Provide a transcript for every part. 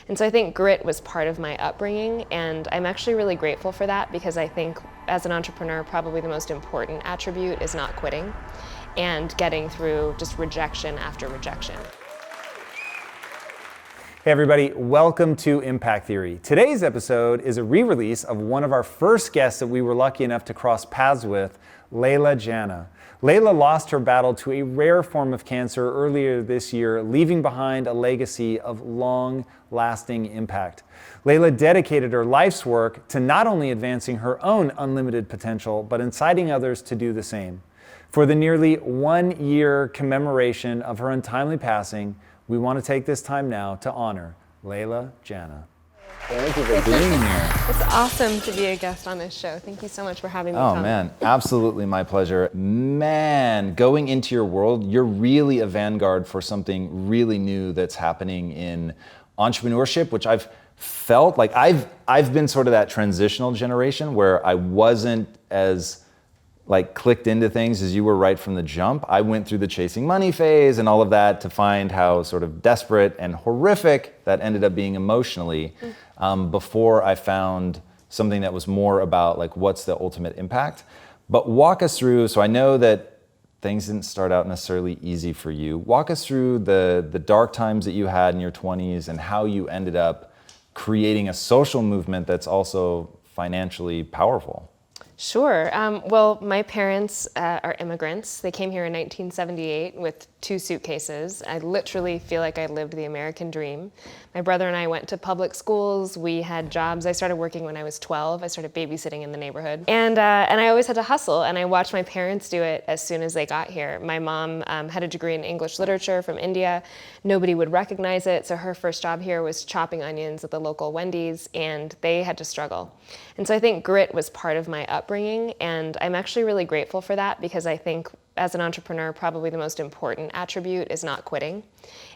And so I think grit was part of my upbringing, and I'm actually really grateful for that, because I think as an entrepreneur, probably the most important attribute is not quitting and getting through just rejection after rejection. Hey everybody, welcome to Impact Theory. Today's episode is a re-release of one of our first guests that we were lucky enough to cross paths with, Leila Janah. Leila lost her battle to a rare form of cancer earlier this year, leaving behind a legacy of long-lasting impact. Leila dedicated her life's work to not only advancing her own unlimited potential, but inciting others to do the same. For the nearly 1 year commemoration of her untimely passing, we want to take this time now to honor Leila Janah. Thank you for being here. It's awesome to be a guest on this show. Thank you so much for having me, Tom. Oh man, absolutely my pleasure. Man, going into your world, you're really a vanguard for something really new that's happening in entrepreneurship, which I've felt like I've been sort of that transitional generation where I wasn't as clicked into things as you were right from the jump. I went through the chasing money phase and all of that to find how sort of desperate and horrific that ended up being emotionally before I found something that was more about what's the ultimate impact. But walk us through, so I know that things didn't start out necessarily easy for you. Walk us through the dark times that you had in your 20s and how you ended up creating a social movement that's also financially powerful. Sure. Well, my parents are immigrants. They came here in 1978 with 2 suitcases. I literally feel like I lived the American dream. My brother and I went to public schools. We had jobs. I started working when I was 12. I started babysitting in the neighborhood. And I always had to hustle, and I watched my parents do it as soon as they got here. My mom had a degree in English literature from India. Nobody would recognize it, so her first job here was chopping onions at the local Wendy's, and they had to struggle. And so I think grit was part of my upbringing, and I'm actually really grateful for that, because I think as an entrepreneur, probably the most important attribute is not quitting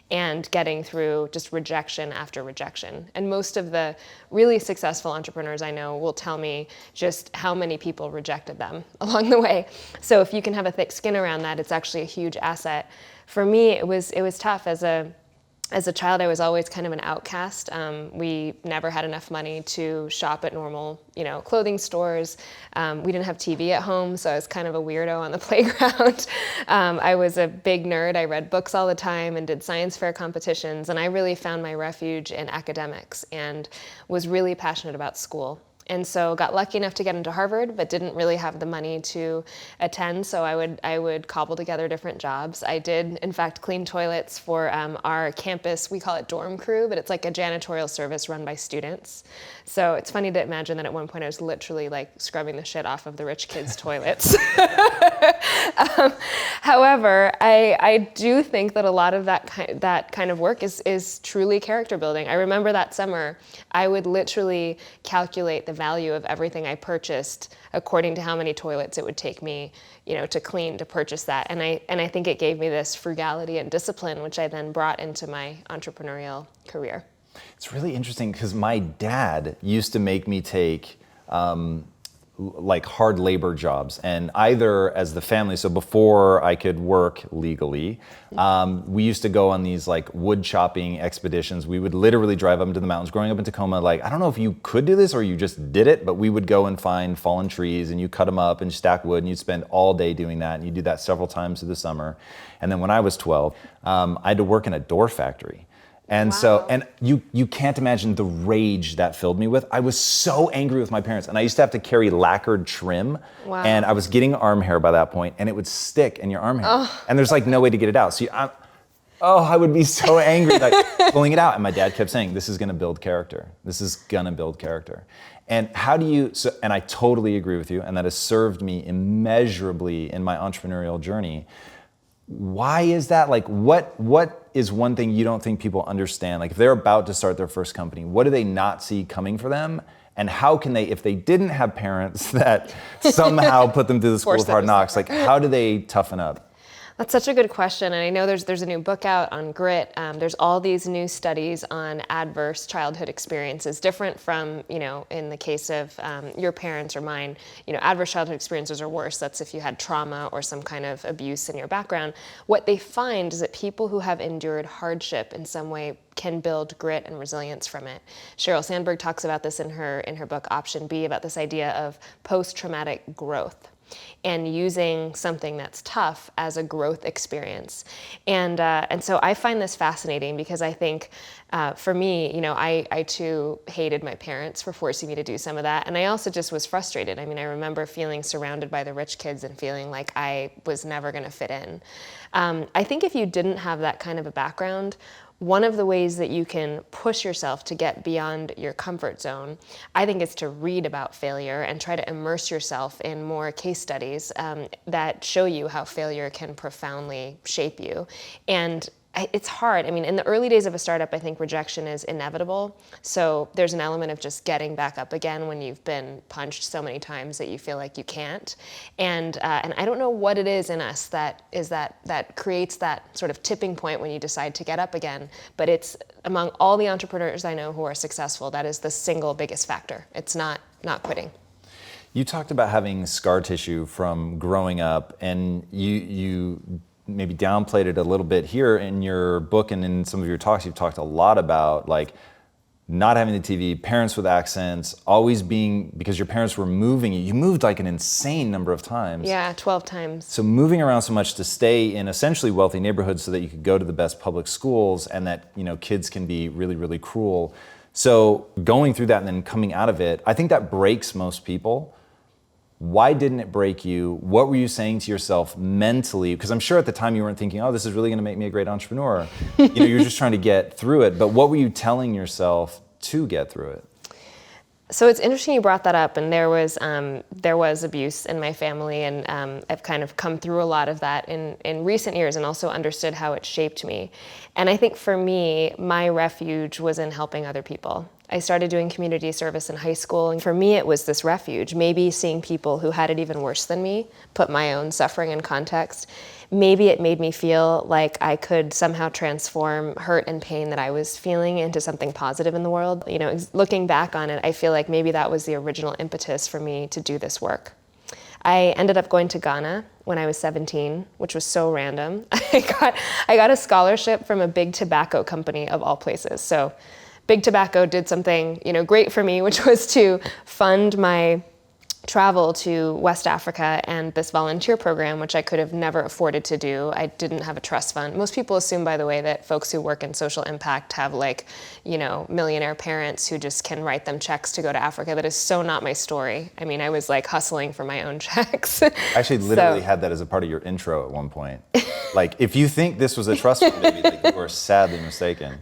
and getting through just rejection after rejection. And most of the really successful entrepreneurs I know will tell me just how many people rejected them along the way. So if you can have a thick skin around that, it's actually a huge asset. For me, it was tough. As a child, I was always kind of an outcast. We never had enough money to shop at normal, clothing stores. We didn't have TV at home, so I was kind of a weirdo on the playground. I was a big nerd. I read books all the time and did science fair competitions, and I really found my refuge in academics and was really passionate about school. And so got lucky enough to get into Harvard, but didn't really have the money to attend, so I would cobble together different jobs. I did, in fact, clean toilets for our campus. We call it dorm crew, but it's like a janitorial service run by students. So it's funny to imagine that at one point I was literally scrubbing the shit off of the rich kids' toilets. However, I do think that a lot of that kind of work is truly character building. I remember that summer, I would literally calculate the value of everything I purchased according to how many toilets it would take me, to clean, to purchase that. And I think it gave me this frugality and discipline, which I then brought into my entrepreneurial career. It's really interesting because my dad used to make me take hard labor jobs, and either as the family, so before I could work legally, we used to go on these wood chopping expeditions. We would literally drive up into the mountains. Growing up in Tacoma, I don't know if you could do this or you just did it, but we would go and find fallen trees and you cut them up and stack wood, and you'd spend all day doing that, and you do that several times through the summer. And then when I was 12, I had to work in a door factory. And wow. So, and you can't imagine the rage that filled me with. I was so angry with my parents, and I used to have to carry lacquered trim. Wow. And I was getting arm hair by that point, and it would stick in your arm hair. And there's no way to get it out. So I would be so angry, pulling it out. And my dad kept saying, this is gonna build character. This is gonna build character. And how do you, and I totally agree with you, and that has served me immeasurably in my entrepreneurial journey. Why is that? What is one thing you don't think people understand? If they're about to start their first company, what do they not see coming for them? And how can they, if they didn't have parents that somehow put them through the school of hard knocks, how do they toughen up? That's such a good question, and I know there's a new book out on grit. There's all these new studies on adverse childhood experiences, different from, in the case of your parents or mine. Adverse childhood experiences are worse. That's if you had trauma or some kind of abuse in your background. What they find is that people who have endured hardship in some way can build grit and resilience from it. Sheryl Sandberg talks about this in her book Option B, about this idea of post-traumatic growth and using something that's tough as a growth experience. And so I find this fascinating because I think for me, I too hated my parents for forcing me to do some of that. And I also just was frustrated. I mean, I remember feeling surrounded by the rich kids and feeling like I was never going to fit in. I think if you didn't have that kind of a background, one of the ways that you can push yourself to get beyond your comfort zone, I think, is to read about failure and try to immerse yourself in more case studies that show you how failure can profoundly shape you. And it's hard. I mean, in the early days of a startup, I think rejection is inevitable. So there's an element of just getting back up again when you've been punched so many times that you feel like you can't. And I don't know what it is in us that creates that sort of tipping point when you decide to get up again. But it's among all the entrepreneurs I know who are successful, that is the single biggest factor. It's not quitting. You talked about having scar tissue from growing up, and you maybe downplayed it a little bit here in your book, and in some of your talks you've talked a lot about like not having the TV, parents with accents, always being, because your parents were moving you moved like an insane number of times. Yeah, 12 times. So moving around so much to stay in essentially wealthy neighborhoods so that you could go to the best public schools, and that kids can be really, really cruel. So going through that and then coming out of it, I think that breaks most people. Why didn't it break you? What were you saying to yourself mentally? Because I'm sure at the time you weren't thinking, oh, this is really going to make me a great entrepreneur. You're just trying to get through it. But what were you telling yourself to get through it? So it's interesting you brought that up, and there was abuse in my family, and I've kind of come through a lot of that in recent years, and also understood how it shaped me. And I think for me, my refuge was in helping other people. I started doing community service in high school, and for me it was this refuge, maybe seeing people who had it even worse than me, put my own suffering in context. Maybe it made me feel like I could somehow transform hurt and pain that I was feeling into something positive in the world. Looking back on it, I feel like maybe that was the original impetus for me to do this work. I ended up going to Ghana when I was 17, which was so random. I got a scholarship from a big tobacco company of all places. So Big Tobacco did something, great for me, which was to fund my travel to West Africa and this volunteer program, which I could have never afforded to do. I didn't have a trust fund. Most people assume, by the way, that folks who work in social impact have millionaire parents who just can write them checks to go to Africa. That is so not my story. I mean, I was like hustling for my own checks. I actually literally had that as a part of your intro at one point. Like, if you think this was a trust fund, you are sadly mistaken.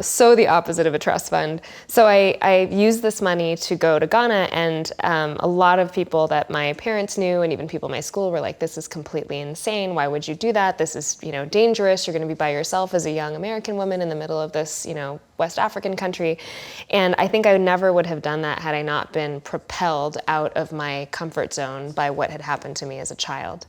So the opposite of a trust fund. So I used this money to go to Ghana, and a lot of people that my parents knew and even people in my school were like, this is completely insane. Why would you do that? This is, dangerous. You're going to be by yourself as a young American woman in the middle of this, West African country. And I think I never would have done that had I not been propelled out of my comfort zone by what had happened to me as a child.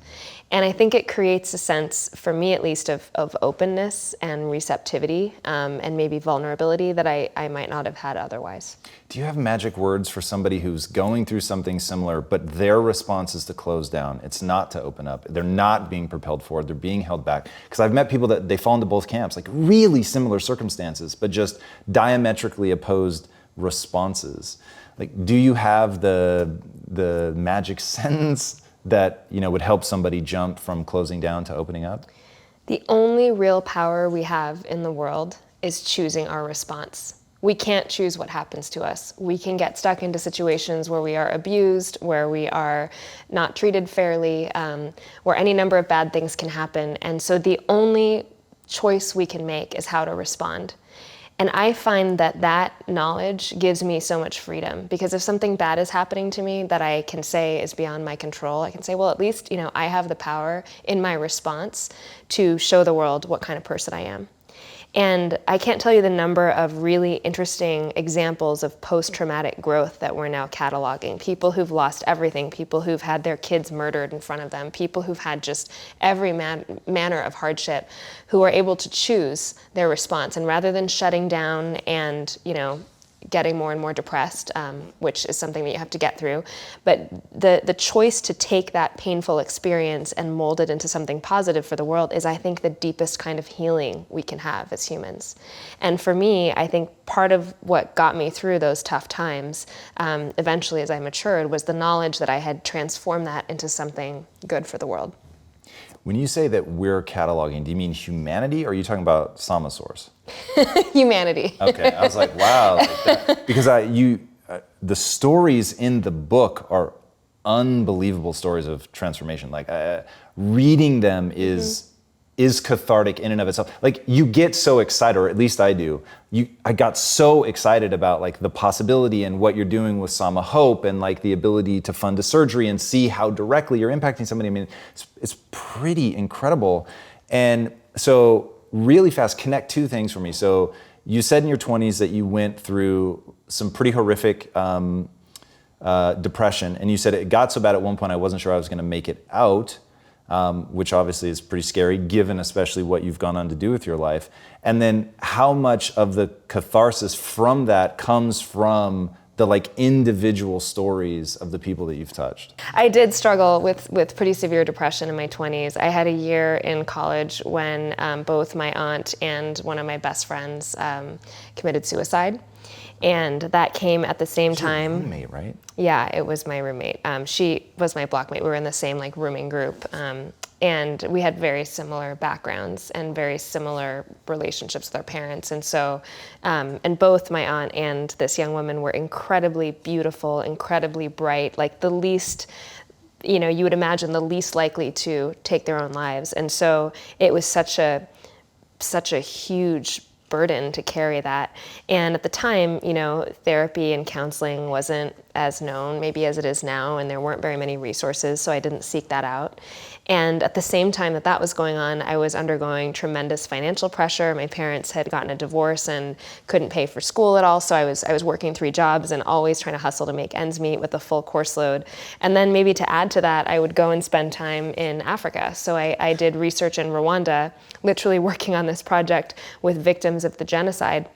And I think it creates a sense, for me at least, of openness and receptivity and maybe vulnerability that I might not have had otherwise. Do you have magic words for somebody who's going through something similar, but their response is to close down? It's not to open up. They're not being propelled forward. They're being held back. Because I've met people that they fall into both camps, like really similar circumstances, but just diametrically opposed responses. Like, do you have the magic sentence that would help somebody jump from closing down to opening up? The only real power we have in the world is choosing our response. We can't choose what happens to us. We can get stuck into situations where we are abused, where we are not treated fairly, where any number of bad things can happen. And so the only choice we can make is how to respond. And I find that knowledge gives me so much freedom, because if something bad is happening to me that I can say is beyond my control, I can say, well, at least, I have the power in my response to show the world what kind of person I am. And I can't tell you the number of really interesting examples of post-traumatic growth that we're now cataloging. People who've lost everything, people who've had their kids murdered in front of them, people who've had just every manner of hardship, who are able to choose their response. And rather than shutting down and, getting more and more depressed, which is something that you have to get through. But the choice to take that painful experience and mold it into something positive for the world is, I think, the deepest kind of healing we can have as humans. And for me, I think part of what got me through those tough times, eventually as I matured, was the knowledge that I had transformed that into something good for the world. When you say that we're cataloging, do you mean humanity, or are you talking about Samasource? Humanity. Okay, I was like, wow, because the stories in the book are unbelievable stories of transformation. Like reading them is cathartic in and of itself. Like you get so excited, or at least I do. I got so excited about like the possibility and what you're doing with Sama Hope, and like the ability to fund a surgery and see how directly you're impacting somebody. I mean, it's pretty incredible. And so really fast, connect two things for me. So you said in your 20s that you went through some pretty horrific depression, and you said it got so bad at one point I wasn't sure I was going to make it out. Which obviously is pretty scary, given especially what you've gone on to do with your life. And then how much of the catharsis from that comes from the like individual stories of the people that you've touched? I did struggle with pretty severe depression in my 20s. I had a year in college when both my aunt and one of my best friends committed suicide. And that came at the same time. Your roommate, right? Yeah, it was my roommate. She was my blockmate. We were in the same like rooming group. And we had very similar backgrounds and very similar relationships with our parents. And so, and both my aunt and this young woman were incredibly beautiful, incredibly bright, like the least, you would imagine the least likely to take their own lives. And so it was such a huge burden to carry that. And at the time, therapy and counseling wasn't as known maybe as it is now, and there weren't very many resources, so I didn't seek that out. And at the same time that was going on, I was undergoing tremendous financial pressure. My parents had gotten a divorce and couldn't pay for school at all, so I was working 3 jobs and always trying to hustle to make ends meet with a full course load. And then maybe to add to that, I would go and spend time in Africa. So I did research in Rwanda, literally working on this project with victims of the genocide.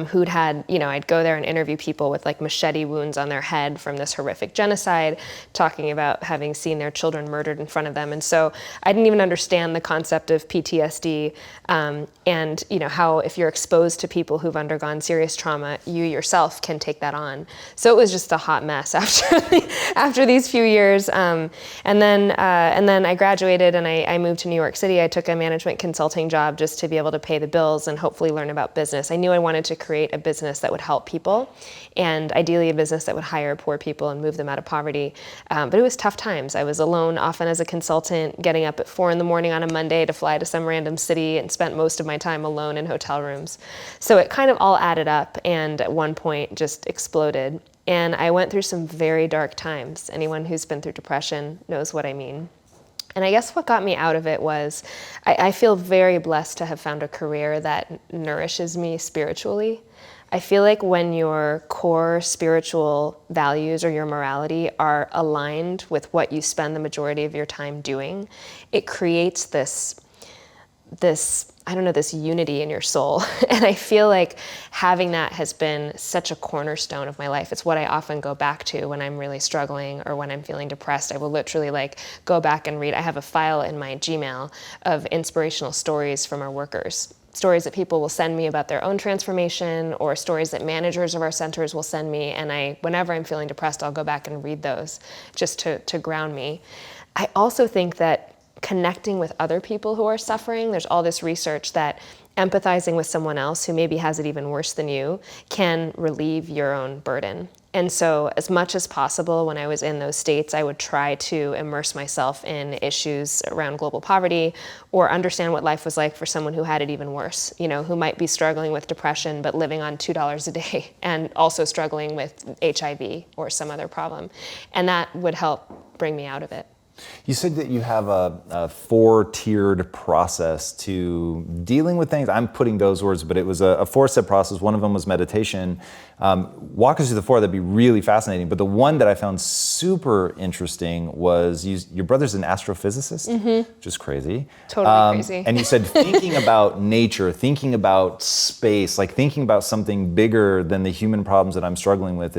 Who'd had, I'd go there and interview people with like machete wounds on their head from this horrific genocide, talking about having seen their children murdered in front of them. And so I didn't even understand the concept of PTSD, and how if you're exposed to people who've undergone serious trauma, you yourself can take that on. So it was just a hot mess after these few years. And then I graduated and I moved to New York City. I took a management consulting job just to be able to pay the bills and hopefully learn about business. I knew I wanted to create a business that would help people, and ideally a business that would hire poor people and move them out of poverty. But it was tough times. I was alone often as a consultant, getting up at 4 a.m. on a Monday to fly to some random city, and spent most of my time alone in hotel rooms. So it kind of all added up, and at one point just exploded. And I went through some very dark times. Anyone who's been through depression knows what I mean. And I guess what got me out of it was I feel very blessed to have found a career that nourishes me spiritually. I feel like when your core spiritual values or your morality are aligned with what you spend the majority of your time doing, it creates this unity in your soul. And I feel like having that has been such a cornerstone of my life. It's what I often go back to when I'm really struggling or when I'm feeling depressed. I will literally go back and read. I have a file in my Gmail of inspirational stories from our workers. Stories that people will send me about their own transformation, or stories that managers of our centers will send me. And whenever I'm feeling depressed, I'll go back and read those just to ground me. I also think that connecting with other people who are suffering, there's all this research that empathizing with someone else who maybe has it even worse than you can relieve your own burden. And so as much as possible when I was in those states, I would try to immerse myself in issues around global poverty, or understand what life was like for someone who had it even worse, who might be struggling with depression but living on $2 a day and also struggling with HIV or some other problem. And that would help bring me out of it. You said that you have a four-tiered process to dealing with things. I'm putting those words, but it was a four-step process. One of them was meditation. Walk us through the four, that'd be really fascinating. But the one that I found super interesting was your brother's an astrophysicist, which is crazy. Totally crazy. And you said thinking about nature, thinking about space, like thinking about something bigger than the human problems that I'm struggling with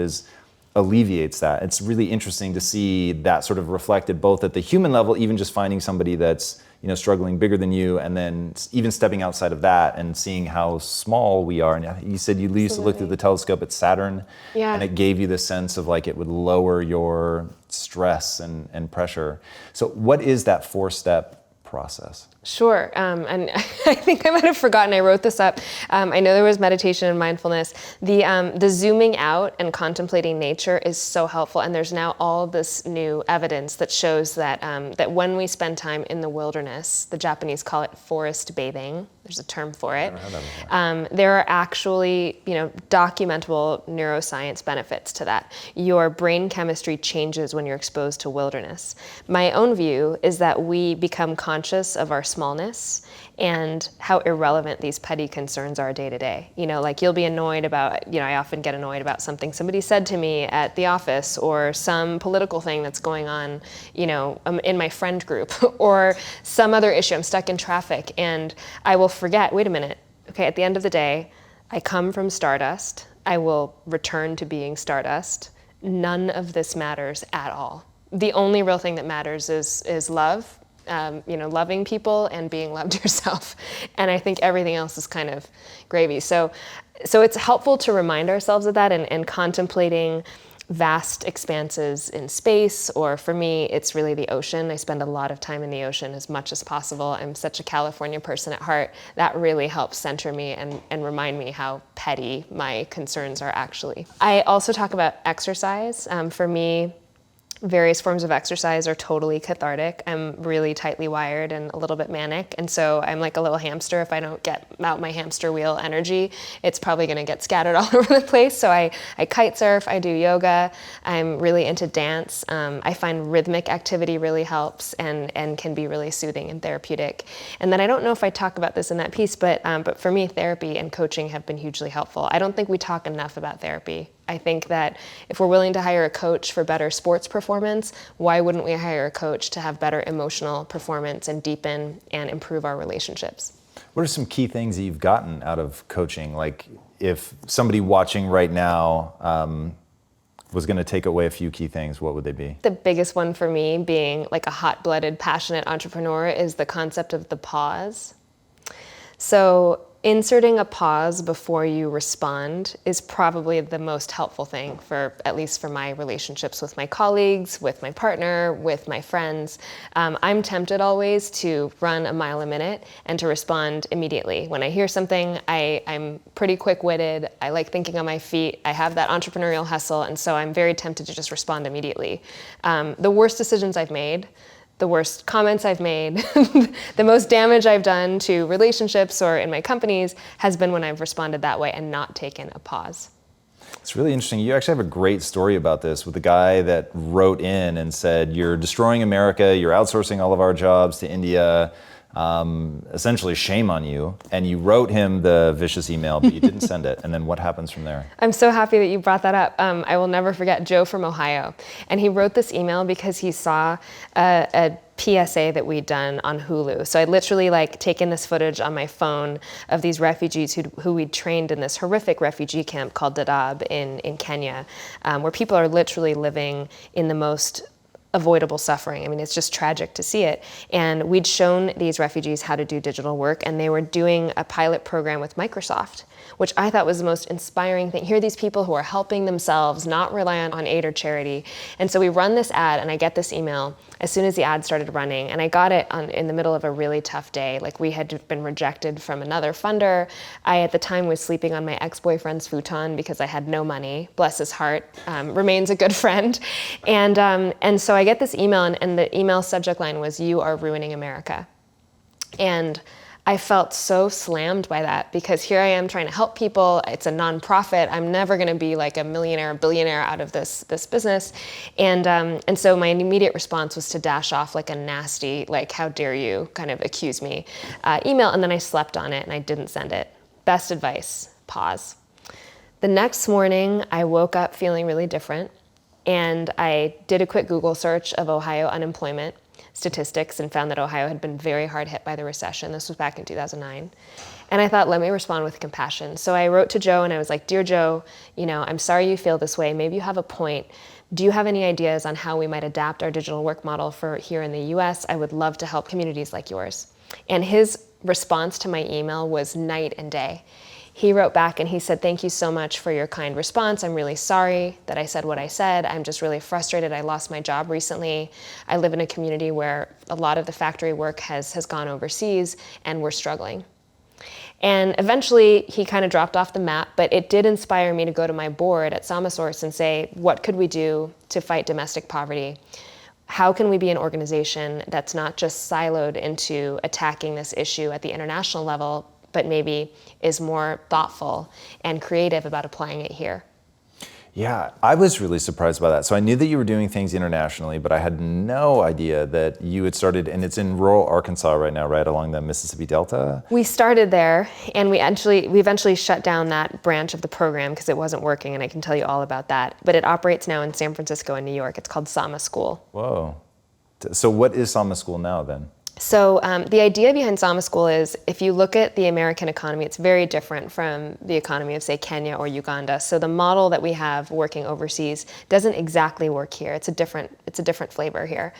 alleviates that. It's really interesting to see that sort of reflected both at the human level, even just finding somebody that's struggling bigger than you, and then even stepping outside of that and seeing how small we are. And you said you used to look through the telescope at Saturn, and it gave you the sense of like it would lower your stress and pressure. So what is that four-step process? Sure, and I think I might have forgotten I wrote this up. I know there was meditation and mindfulness. The zooming out and contemplating nature is so helpful, and there's now all this new evidence that shows that that when we spend time in the wilderness, the Japanese call it forest bathing. There's a term for it. Never heard that before. There are actually, documentable neuroscience benefits to that. Your brain chemistry changes when you're exposed to wilderness. My own view is that we become conscious of our smallness and how irrelevant these petty concerns are day to day. Like you'll be annoyed about, I often get annoyed about something somebody said to me at the office, or some political thing that's going on, in my friend group, or some other issue. I'm stuck in traffic and I will forget, wait a minute, okay, at the end of the day, I come from stardust. I will return to being stardust. None of this matters at all. The only real thing that matters is love. Loving people and being loved yourself. And I think everything else is kind of gravy. So it's helpful to remind ourselves of that and contemplating vast expanses in space, or for me, it's really the ocean. I spend a lot of time in the ocean as much as possible. I'm such a California person at heart. That really helps center me and remind me how petty my concerns are actually. I also talk about exercise. For me, various forms of exercise are totally cathartic. I'm really tightly wired and a little bit manic, and so I'm like a little hamster. If I don't get out my hamster wheel energy, it's probably going to get scattered all over the place. So I kite surf, I do yoga, I'm really into dance. I find rhythmic activity really helps and can be really soothing and therapeutic. And then I don't know if I talk about this in that piece, but for me, therapy and coaching have been hugely helpful. I don't think we talk enough about therapy. I think that if we're willing to hire a coach for better sports performance, why wouldn't we hire a coach to have better emotional performance and deepen and improve our relationships? What are some key things that you've gotten out of coaching? Like if somebody watching right now was going to take away a few key things, what would they be? The biggest one for me, being like a hot-blooded, passionate entrepreneur, is the concept of the pause. So inserting a pause before you respond is probably the most helpful thing at least for my relationships with my colleagues, with my partner, with my friends. I'm tempted always to run a mile a minute and to respond immediately. When I hear something, I'm pretty quick-witted. I like thinking on my feet. I have that entrepreneurial hustle, and so I'm very tempted to just respond immediately. The worst decisions I've made, the worst comments I've made, the most damage I've done to relationships or in my companies has been when I've responded that way and not taken a pause. It's really interesting. You actually have a great story about this with the guy that wrote in and said, you're destroying America, you're outsourcing all of our jobs to India, essentially shame on you. And you wrote him the vicious email, but you didn't send it. And then what happens from there? I'm so happy that you brought that up. I will never forget Joe from Ohio. And he wrote this email because he saw a PSA that we'd done on Hulu. So I literally taken this footage on my phone of these refugees who we'd trained in this horrific refugee camp called Dadaab in Kenya, where people are literally living in the most avoidable suffering. I mean, it's just tragic to see it. And we'd shown these refugees how to do digital work, and they were doing a pilot program with Microsoft, which I thought was the most inspiring thing. Here are these people who are helping themselves, not relying on aid or charity. And so we run this ad, and I get this email as soon as the ad started running. And I got it in the middle of a really tough day. We had been rejected from another funder. I, at the time, was sleeping on my ex-boyfriend's futon because I had no money. Bless his heart, remains a good friend. And so I get this email, and the email subject line was, "You are ruining America." And I felt so slammed by that because here I am trying to help people. It's a nonprofit. I'm never going to be like a millionaire, billionaire out of this business. And so my immediate response was to dash off like a nasty, like, how dare you kind of accuse me email. And then I slept on it and I didn't send it. Best advice, pause. The next morning, I woke up feeling really different. And I did a quick Google search of Ohio unemployment statistics and found that Ohio had been very hard hit by the recession. This was back in 2009. And I thought, let me respond with compassion. So I wrote to Joe and I was like, Dear Joe, I'm sorry you feel this way. Maybe you have a point. Do you have any ideas on how we might adapt our digital work model for here in the US? I would love to help communities like yours. And his response to my email was night and day. He wrote back and he said, thank you so much for your kind response. I'm really sorry that I said what I said. I'm just really frustrated. I lost my job recently. I live in a community where a lot of the factory work has gone overseas and we're struggling. And eventually he kind of dropped off the map, but it did inspire me to go to my board at Samasource and say, what could we do to fight domestic poverty? How can we be an organization that's not just siloed into attacking this issue at the international level, but maybe is more thoughtful and creative about applying it here? Yeah, I was really surprised by that. So I knew that you were doing things internationally, but I had no idea that you had started, and it's in rural Arkansas right now, right along the Mississippi Delta? We started there, and we eventually shut down that branch of the program because it wasn't working, and I can tell you all about that. But it operates now in San Francisco and New York. It's called Sama School. Whoa. So what is Sama School now then? So the idea behind Sama School is, if you look at the American economy, it's very different from the economy of, say, Kenya or Uganda. So the model that we have working overseas doesn't exactly work here. It's a different flavor here.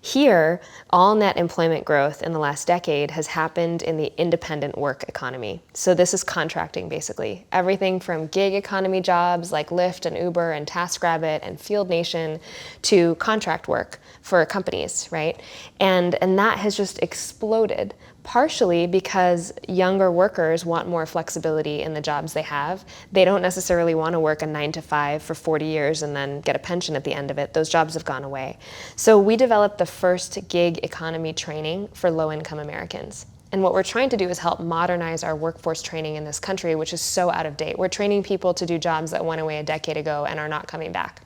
Here, all net employment growth in the last decade has happened in the independent work economy. So this is contracting, basically. Everything from gig economy jobs like Lyft and Uber and TaskRabbit and Field Nation to contract work for companies, right? And that has just exploded, partially because younger workers want more flexibility in the jobs they have. They don't necessarily want to work a 9-to-5 for 40 years and then get a pension at the end of it. Those jobs have gone away. So we developed the first gig economy training for low-income Americans. And what we're trying to do is help modernize our workforce training in this country, which is so out of date. We're training people to do jobs that went away a decade ago and are not coming back.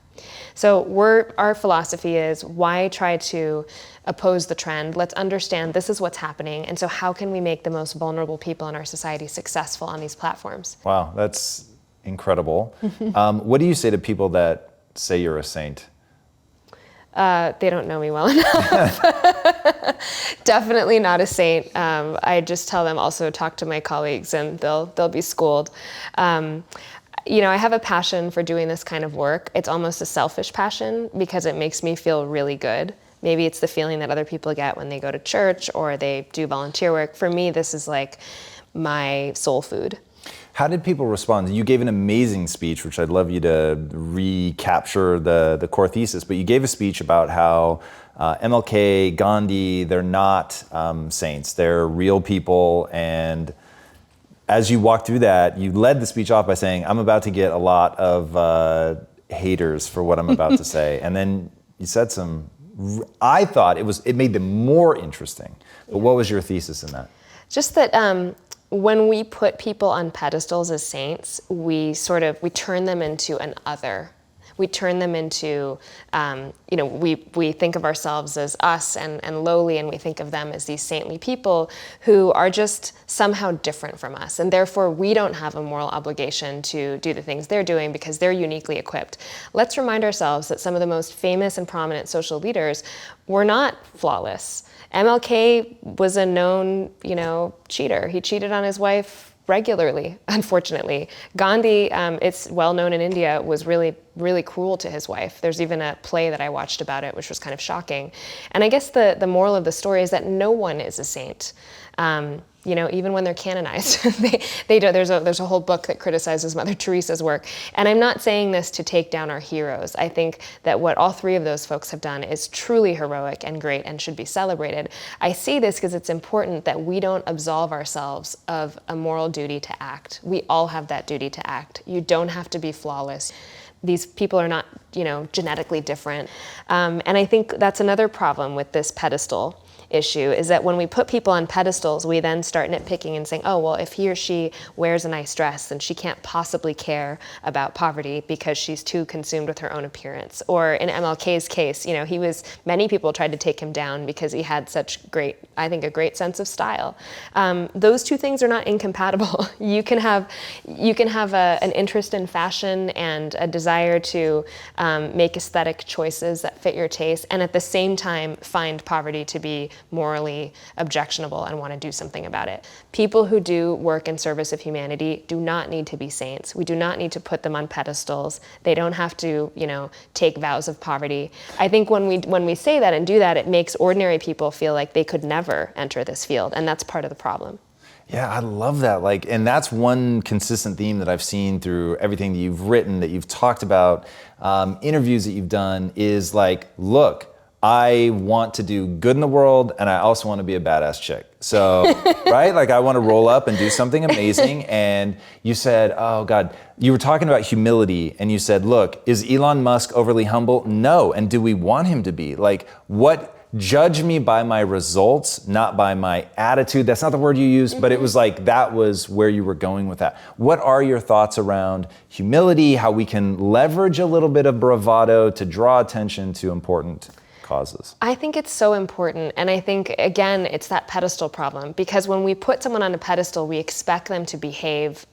So our philosophy is, why try to oppose the trend? Let's understand this is what's happening. And so how can we make the most vulnerable people in our society successful on these platforms? Wow, that's incredible. What do you say to people that say you're a saint? They don't know me well enough. Definitely not a saint. I just tell them also talk to my colleagues and they'll be schooled. I have a passion for doing this kind of work. It's almost a selfish passion because it makes me feel really good. Maybe it's the feeling that other people get when they go to church or they do volunteer work. For me, this is like my soul food. How did people respond? You gave an amazing speech, which I'd love you to recapture the core thesis, but you gave a speech about how MLK, Gandhi, they're not saints. They're real people, and as you walked through that, you led the speech off by saying, I'm about to get a lot of haters for what I'm about to say. And then you said I thought it made them more interesting. But what was your thesis in that? Just that when we put people on pedestals as saints, we turn them into an other. We turn them into, we think of ourselves as us and lowly, and we think of them as these saintly people who are just somehow different from us. And therefore, we don't have a moral obligation to do the things they're doing because they're uniquely equipped. Let's remind ourselves that some of the most famous and prominent social leaders were not flawless. MLK was a known, cheater. He cheated on his wife regularly, unfortunately. Gandhi, it's well known in India, was really, really cruel to his wife. There's even a play that I watched about it, which was kind of shocking. And I guess the moral of the story is that no one is a saint. Even when they're canonized, there's a whole book that criticizes Mother Teresa's work. And I'm not saying this to take down our heroes. I think that what all three of those folks have done is truly heroic and great and should be celebrated. I see this because it's important that we don't absolve ourselves of a moral duty to act. We all have that duty to act. You don't have to be flawless. These people are not, genetically different. And I think that's another problem with this pedestal, issue is that when we put people on pedestals, we then start nitpicking and saying, oh, well, if he or she wears a nice dress, then she can't possibly care about poverty because she's too consumed with her own appearance. Or in MLK's case, many people tried to take him down because he had such a great sense of style. Those two things are not incompatible. You can have an interest in fashion and a desire to make aesthetic choices that fit your taste, and at the same time find poverty to be morally objectionable and want to do something about it. People who do work in service of humanity do not need to be saints. We do not need to put them on pedestals. They don't have to, take vows of poverty. I think when we say that and do that, it makes ordinary people feel like they could never enter this field, and that's part of the problem. Yeah, I love that. And that's one consistent theme that I've seen through everything that you've written, that you've talked about, interviews that you've done, is look, I want to do good in the world, and I also want to be a badass chick. So, right? I want to roll up and do something amazing. And you said, oh God, you were talking about humility, and you said, look, is Elon Musk overly humble? No. And do we want him to be? Judge me by my results, not by my attitude. That's not the word you used, but it was that was where you were going with that. What are your thoughts around humility, how we can leverage a little bit of bravado to draw attention to important causes? I think it's so important. And I think, again, it's that pedestal problem, because when we put someone on a pedestal, we expect them to behave,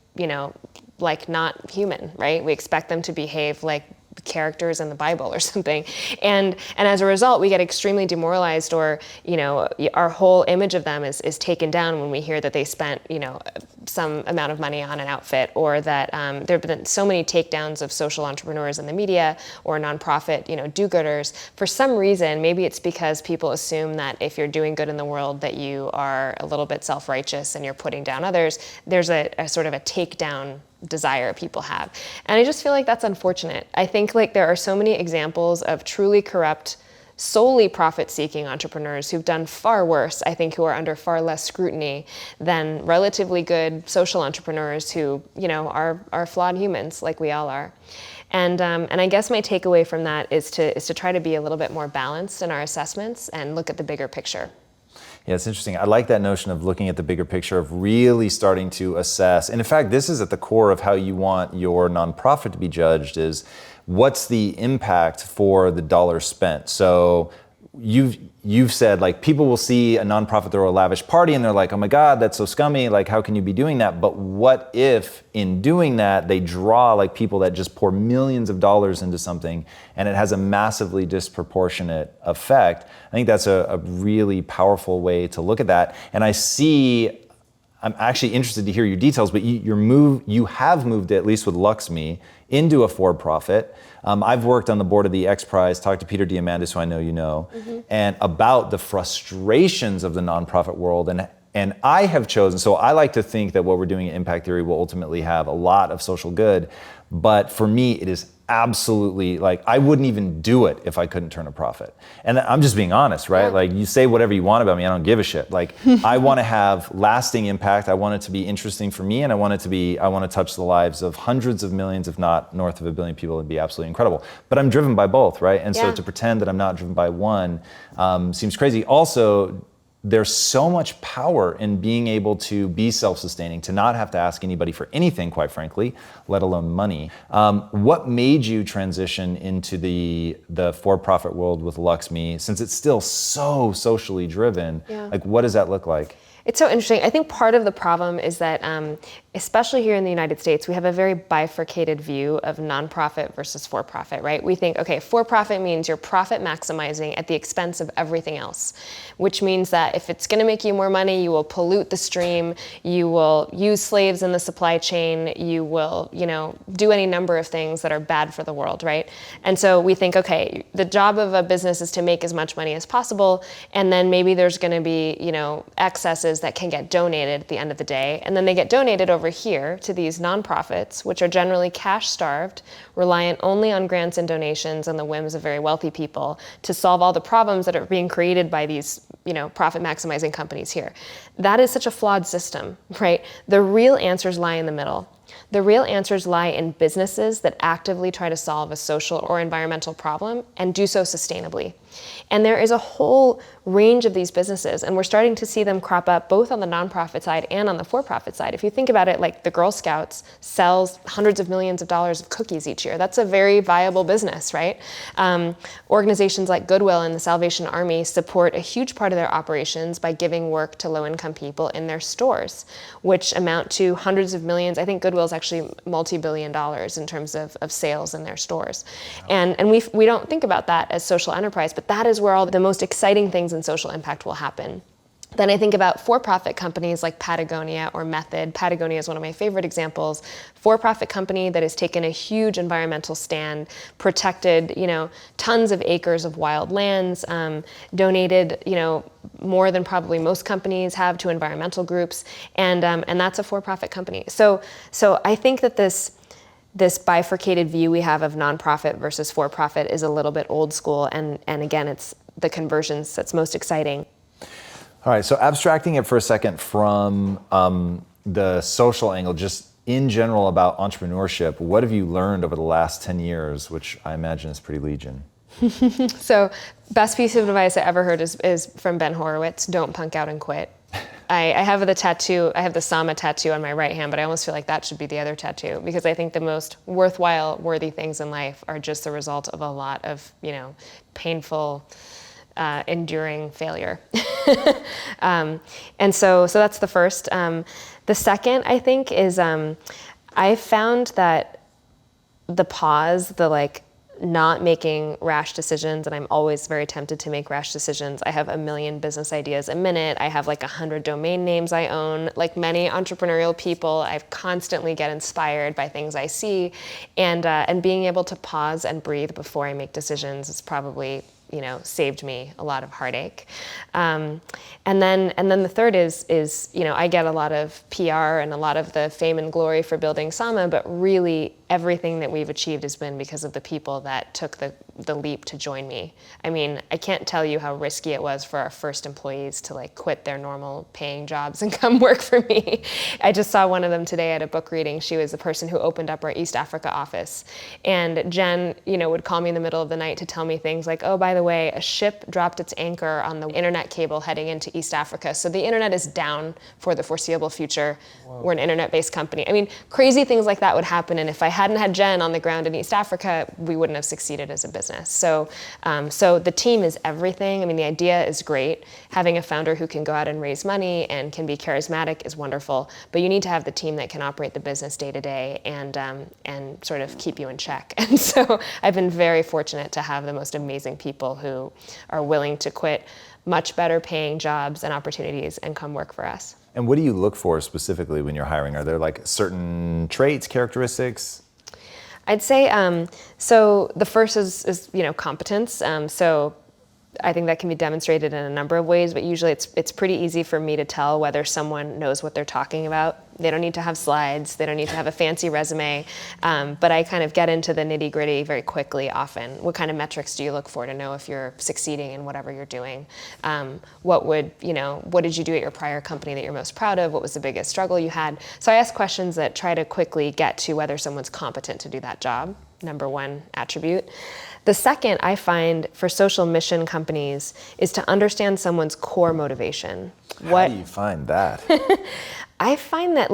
like not human, right? We expect them to behave like characters in the Bible or something. And as a result, we get extremely demoralized, or, our whole image of them is taken down when we hear that they spent, some amount of money on an outfit, or that there have been so many takedowns of social entrepreneurs in the media or nonprofit, do-gooders. For some reason, maybe it's because people assume that if you're doing good in the world that you are a little bit self-righteous and you're putting down others. There's a sort of a takedown desire people have. And I just feel like that's unfortunate. I think there are so many examples of truly corrupt, solely profit-seeking entrepreneurs who've done far worse, I think, who are under far less scrutiny than relatively good social entrepreneurs who, are flawed humans like we all are. And I guess my takeaway from that is to try to be a little bit more balanced in our assessments and look at the bigger picture. Yeah, it's interesting. I like that notion of looking at the bigger picture, of really starting to assess. And in fact, this is at the core of how you want your nonprofit to be judged, is what's the impact for the dollar spent? So you've said, people will see a nonprofit throw a lavish party and they're like, oh my God, that's so scummy. How can you be doing that? But what if in doing that, they draw people that just pour millions of dollars into something and it has a massively disproportionate effect? I think that's a really powerful way to look at that. And I'm actually interested to hear your details, but you have moved, at least with luxe-me, into a for-profit. I've worked on the board of the X Prize, talked to Peter Diamandis, who I know you know, and about the frustrations of the nonprofit world. And I have chosen, so I like to think that what we're doing at Impact Theory will ultimately have a lot of social good. But for me, it is absolutely, I wouldn't even do it if I couldn't turn a profit. And I'm just being honest, right? Yeah. You say whatever you want about me, I don't give a shit. I want to have lasting impact. I want it to be interesting for me, and I want to touch the lives of hundreds of millions, if not north of 1 billion people. It'd be absolutely incredible. But I'm driven by both, right? And so to pretend that I'm not driven by one seems crazy. Also, there's so much power in being able to be self-sustaining, to not have to ask anybody for anything, quite frankly, let alone money. What made you transition into the for-profit world with luxe-me, since it's still so socially driven? Yeah. What does that look like? It's so interesting. I think part of the problem is that, especially here in the United States, we have a very bifurcated view of nonprofit versus for-profit, right? We think, okay, for-profit means you're profit maximizing at the expense of everything else, which means that if it's going to make you more money, you will pollute the stream, you will use slaves in the supply chain, you will, do any number of things that are bad for the world, right? And so we think, okay, the job of a business is to make as much money as possible, and then maybe there's going to be, excesses that can get donated at the end of the day, and then they get donated over here to these nonprofits, which are generally cash-starved, reliant only on grants and donations and the whims of very wealthy people to solve all the problems that are being created by these, profit-maximizing companies here. That is such a flawed system, right? The real answers lie in the middle. The real answers lie in businesses that actively try to solve a social or environmental problem and do so sustainably. And there is a whole range of these businesses, and we're starting to see them crop up both on the nonprofit side and on the for-profit side. If you think about it, like the Girl Scouts sells hundreds of millions of dollars of cookies each year. That's a very viable business, right? Organizations like Goodwill and the Salvation Army support a huge part of their operations by giving work to low-income people in their stores, which amount to hundreds of millions. I think Goodwill is actually multi-billion dollars in terms of sales in their stores. And we don't think about that as social enterprise, but that is where all the most exciting things in social impact will happen. Then I think about for-profit companies like Patagonia or Method. Patagonia is one of my favorite examples. For-profit company that has taken a huge environmental stand, protected, tons of acres of wild lands, donated, more than probably most companies have to environmental groups, and that's a for-profit company. So I think that this bifurcated view we have of nonprofit versus for-profit is a little bit old school, and again, it's the conversions that's most exciting. All right, so abstracting it for a second from the social angle, just in general about entrepreneurship, what have you learned over the last 10 years, which I imagine is pretty legion? So, best piece of advice I ever heard is from Ben Horowitz: don't punk out and quit. I have the tattoo, I have the Sama tattoo on my right hand, but I almost feel like that should be the other tattoo, because I think the most worthwhile, worthy things in life are just the result of a lot of, painful, enduring failure. And so that's the first. The second, I think, is I found that the pause, not making rash decisions, and I'm always very tempted to make rash decisions. I have a million business ideas a minute. I have 100 domain names I own. Like many entrepreneurial people, I constantly get inspired by things I see, and being able to pause and breathe before I make decisions is probably saved me a lot of heartache. And then the third is I get a lot of PR and a lot of the fame and glory for building Sama, but really everything that we've achieved has been because of the people that took the leap to join me. I mean, I can't tell you how risky it was for our first employees to quit their normal paying jobs and come work for me. I just saw one of them today at a book reading. She was the person who opened up our East Africa office. And Jen, would call me in the middle of the night to tell me things like, oh, by the way, a ship dropped its anchor on the internet cable heading into East Africa. So the internet is down for the foreseeable future. Whoa. We're an internet-based company. I mean, crazy things like that would happen. And if I hadn't had Jen on the ground in East Africa, we wouldn't have succeeded as a business. So the team is everything. I mean, the idea is great. Having a founder who can go out and raise money and can be charismatic is wonderful. But you need to have the team that can operate the business day to day and sort of keep you in check. And so I've been very fortunate to have the most amazing people who are willing to quit much better paying jobs and opportunities and come work for us. And what do you look for specifically when you're hiring? Are there certain traits, characteristics? I'd say, so the first is competence. So I think that can be demonstrated in a number of ways, but usually it's pretty easy for me to tell whether someone knows what they're talking about. They don't need to have slides. They don't need to have a fancy resume. But I kind of get into the nitty gritty very quickly often. What kind of metrics do you look for to know if you're succeeding in whatever you're doing? What did you do at your prior company that you're most proud of? What was the biggest struggle you had? So I ask questions that try to quickly get to whether someone's competent to do that job. Number one attribute. The second I find for social mission companies is to understand someone's core motivation. How do you find that? I find that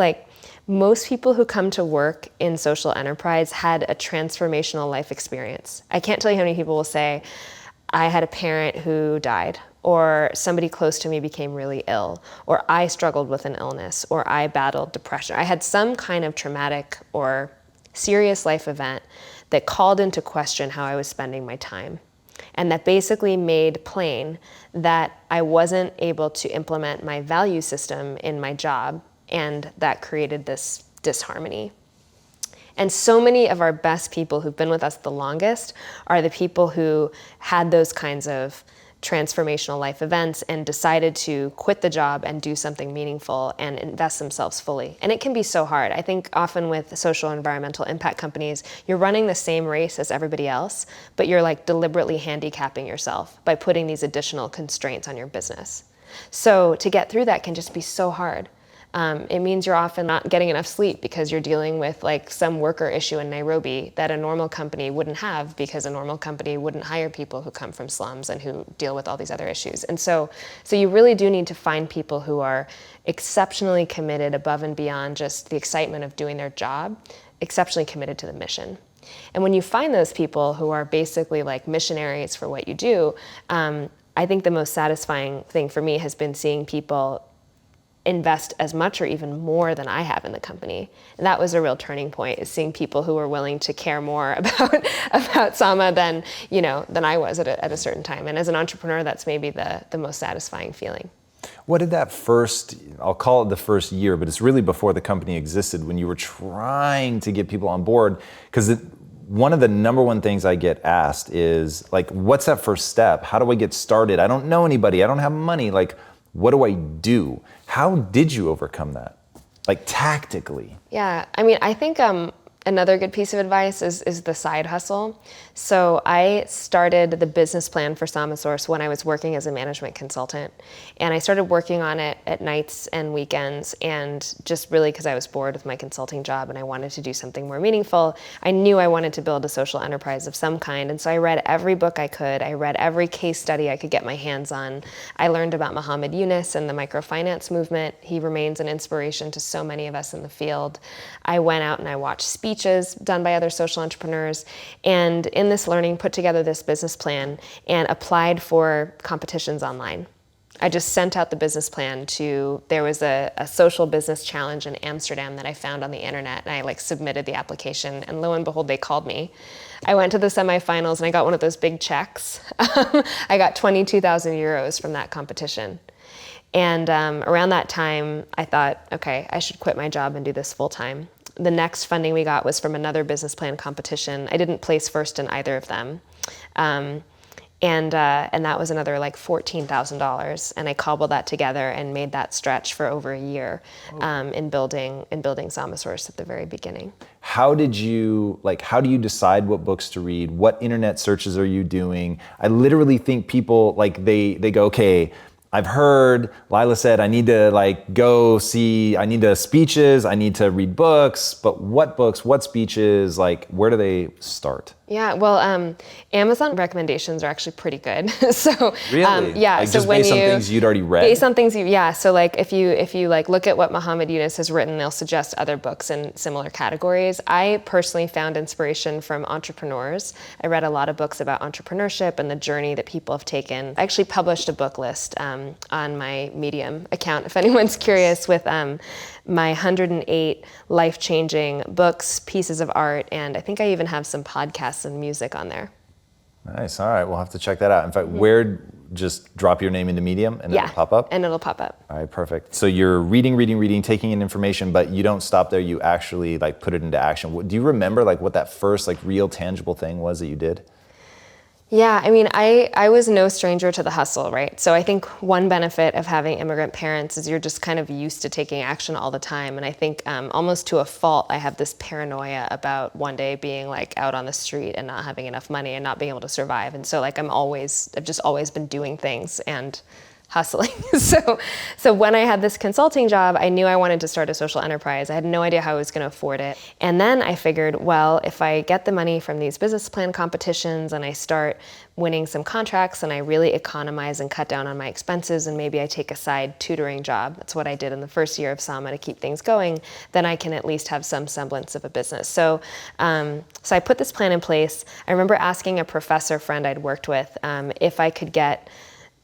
most people who come to work in social enterprise had a transformational life experience. I can't tell you how many people will say, I had a parent who died, or somebody close to me became really ill, or I struggled with an illness, or I battled depression. I had some kind of traumatic or serious life event that called into question how I was spending my time, and that basically made plain that I wasn't able to implement my value system in my job, and that created this disharmony. And so many of our best people who've been with us the longest are the people who had those kinds of transformational life events and decided to quit the job and do something meaningful and invest themselves fully. And it can be so hard. I think often with social environmental impact companies, you're running the same race as everybody else, but you're deliberately handicapping yourself by putting these additional constraints on your business. So to get through that can just be so hard. It means you're often not getting enough sleep because you're dealing with like some worker issue in Nairobi that a normal company wouldn't have, because a normal company wouldn't hire people who come from slums and who deal with all these other issues. And so you really do need to find people who are exceptionally committed above and beyond just the excitement of doing their job, exceptionally committed to the mission. And when you find those people who are basically like missionaries for what you do, I think the most satisfying thing for me has been seeing people invest as much or even more than I have in the company. And that was a real turning point, is seeing people who were willing to care more about Sama than I was at a certain time. And as an entrepreneur, that's maybe the most satisfying feeling. What did that first, I'll call it the first year, but it's really before the company existed, when you were trying to get people on board? Because one of the number one things I get asked is like, what's that first step? How do I get started? I don't know anybody. I don't have money. Like, what do I do? How did you overcome that? Like tactically? Yeah, I mean, I think another good piece of advice is the side hustle. So I started the business plan for Samasource when I was working as a management consultant. And I started working on it at nights and weekends, and just really because I was bored with my consulting job and I wanted to do something more meaningful. I knew I wanted to build a social enterprise of some kind. And so I read every book I could. I read every case study I could get my hands on. I learned about Muhammad Yunus and the microfinance movement. He remains an inspiration to so many of us in the field. I went out and I watched speeches done by other social entrepreneurs, and in this learning put together this business plan and applied for competitions online. I just sent out the business plan there was a social business challenge in Amsterdam that I found on the internet, and I submitted the application, and lo and behold, they called me. I went to the semifinals and I got one of those big checks. I got 22,000 euros from that competition. And around that time, I thought, okay, I should quit my job and do this full time. The next funding we got was from another business plan competition. I didn't place first in either of them. And that was another $14,000. And I cobbled that together and made that stretch for over a year in building Samasource at the very beginning. How do you decide what books to read? What internet searches are you doing? I literally think people they go, okay, I've heard Leila said I need to go see, I need to speeches, I need to read books, but what books, what speeches, where do they start? Yeah, well, Amazon recommendations are actually pretty good. So really, yeah, so just based on things you'd already read. Based on things, yeah. So if you look at what Muhammad Yunus has written, they'll suggest other books in similar categories. I personally found inspiration from entrepreneurs. I read a lot of books about entrepreneurship and the journey that people have taken. I actually published a book list on my Medium account, if anyone's curious, with my 108 life-changing books, pieces of art, and I think I even have some podcasts and music on there. Nice. All right, we'll have to check that out. In fact, just drop your name into Medium and it'll pop up? And it'll pop up. All right, perfect. So you're reading, taking in information, but you don't stop there. You actually put it into action. Do you remember what that first real tangible thing was that you did? Yeah, I mean, I was no stranger to the hustle, right? So I think one benefit of having immigrant parents is you're just kind of used to taking action all the time. And I think almost to a fault, I have this paranoia about one day being out on the street and not having enough money and not being able to survive. And so I've just always been doing things and hustling. So when I had this consulting job, I knew I wanted to start a social enterprise. I had no idea how I was going to afford it. And then I figured, well, if I get the money from these business plan competitions and I start winning some contracts and I really economize and cut down on my expenses, and maybe I take a side tutoring job, that's what I did in the first year of Sama to keep things going, then I can at least have some semblance of a business. So I put this plan in place. I remember asking a professor friend I'd worked with if I could get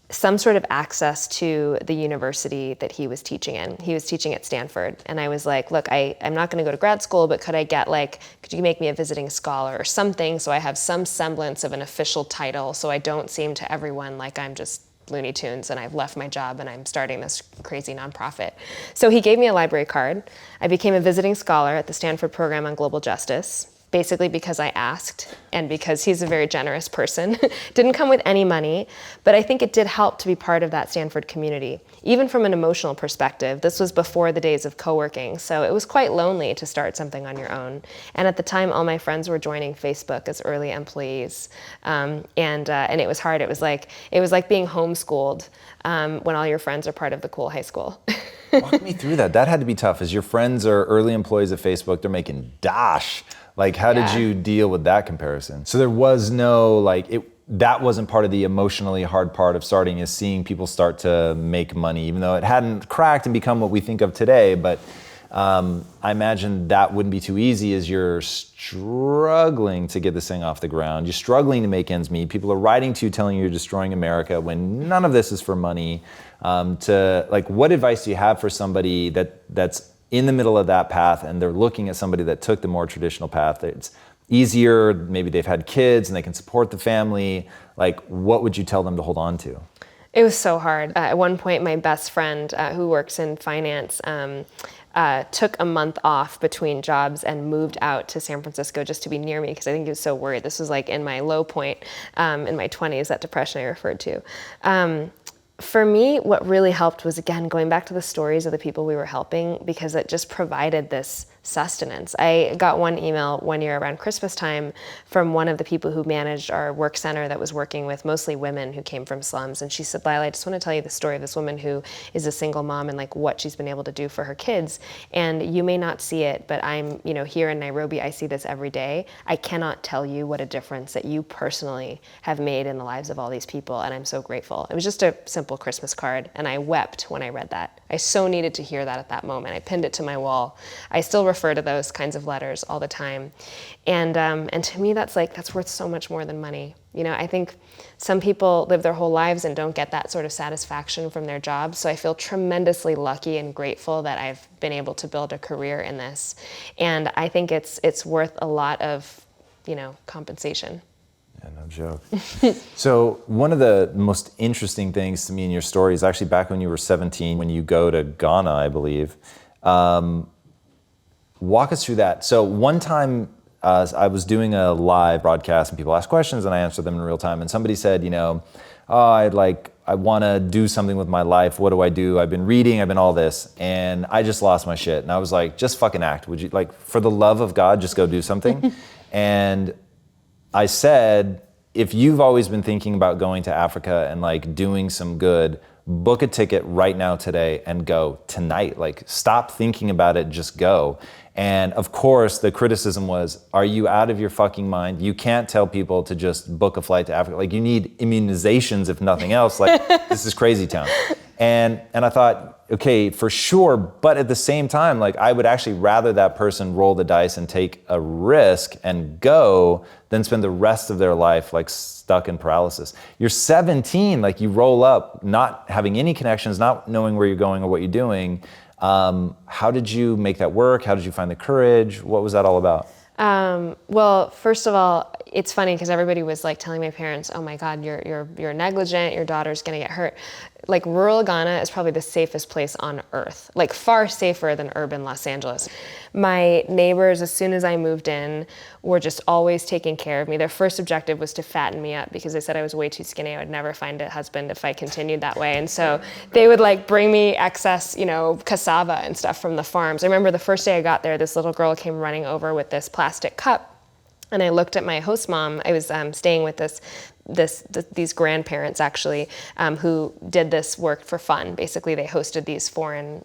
some sort of access to the university that he was teaching in. He was teaching at Stanford. And I was like, look, I'm not gonna go to grad school, but could you make me a visiting scholar or something so I have some semblance of an official title so I don't seem to everyone like I'm just Looney Tunes and I've left my job and I'm starting this crazy nonprofit. So he gave me a library card. I became a visiting scholar at the Stanford program on global justice, basically because I asked and because he's a very generous person. Didn't come with any money, but I think it did help to be part of that Stanford community. Even from an emotional perspective, this was before the days of co-working, so it was quite lonely to start something on your own. And at the time, all my friends were joining Facebook as early employees, and it was hard. It was like being homeschooled when all your friends are part of the cool high school. Walk me through that. That had to be tough. As your friends are early employees at Facebook, they're making dash. Like, how did you deal with that comparison? So there was no, that wasn't part of the emotionally hard part of starting, is seeing people start to make money, even though it hadn't cracked and become what we think of today. But I imagine that wouldn't be too easy as you're struggling to get this thing off the ground. You're struggling to make ends meet. People are writing to you telling you you're destroying America when none of this is for money. What advice do you have for somebody that's in the middle of that path and they're looking at somebody that took the more traditional path? It's easier, maybe they've had kids and they can support the family. Like, what would you tell them to hold on to? It was so hard. At one point, my best friend who works in finance took a month off between jobs and moved out to San Francisco just to be near me, because I think he was so worried. This was like in my low point in my 20s, that depression I referred to. For me, what really helped was, again, going back to the stories of the people we were helping, because it just provided this sustenance. I got one email one year around Christmas time from one of the people who managed our work center that was working with mostly women who came from slums. And she said, Leila, I just want to tell you the story of this woman who is a single mom and like what she's been able to do for her kids. And you may not see it, but I'm, here in Nairobi, I see this every day. I cannot tell you what a difference that you personally have made in the lives of all these people. And I'm so grateful. It was just a simple Christmas card. And I wept when I read that. I so needed to hear that at that moment. I pinned it to my wall. I still refer to those kinds of letters all the time. And to me, that's worth so much more than money. I think some people live their whole lives and don't get that sort of satisfaction from their jobs. So I feel tremendously lucky and grateful that I've been able to build a career in this. And I think it's worth a lot of, compensation. Yeah, no joke. So one of the most interesting things to me in your story is actually back when you were 17, when you go to Ghana, I believe. Walk us through that. So one time I was doing a live broadcast and people asked questions and I answered them in real time. And somebody said, I want to do something with my life. What do I do? I've been reading, I've been all this. And I just lost my shit. And I was like, just fucking act. Would you, for the love of God, just go do something? And I said, if you've always been thinking about going to Africa and doing some good, book a ticket right now today and go tonight. Stop thinking about it, just go. And of course, the criticism was, are you out of your fucking mind? You can't tell people to just book a flight to Africa. You need immunizations, if nothing else. This is crazy town. And I thought, okay, for sure. But at the same time, I would actually rather that person roll the dice and take a risk and go than spend the rest of their life stuck in paralysis. You're 17, you roll up, not having any connections, not knowing where you're going or what you're doing. How did you make that work? How did you find the courage? What was that all about? Well, first of all, it's funny because everybody was telling my parents, "Oh my God, you're negligent. Your daughter's gonna get hurt." Rural Ghana is probably the safest place on earth, far safer than urban Los Angeles. My neighbors, as soon as I moved in, were just always taking care of me. Their first objective was to fatten me up because they said I was way too skinny. I would never find a husband if I continued that way. And so they would bring me excess, cassava and stuff from the farms. I remember the first day I got there, this little girl came running over with this plastic cup. And I looked at my host mom. I was staying with these grandparents actually, who did this work for fun. Basically, they hosted these foreign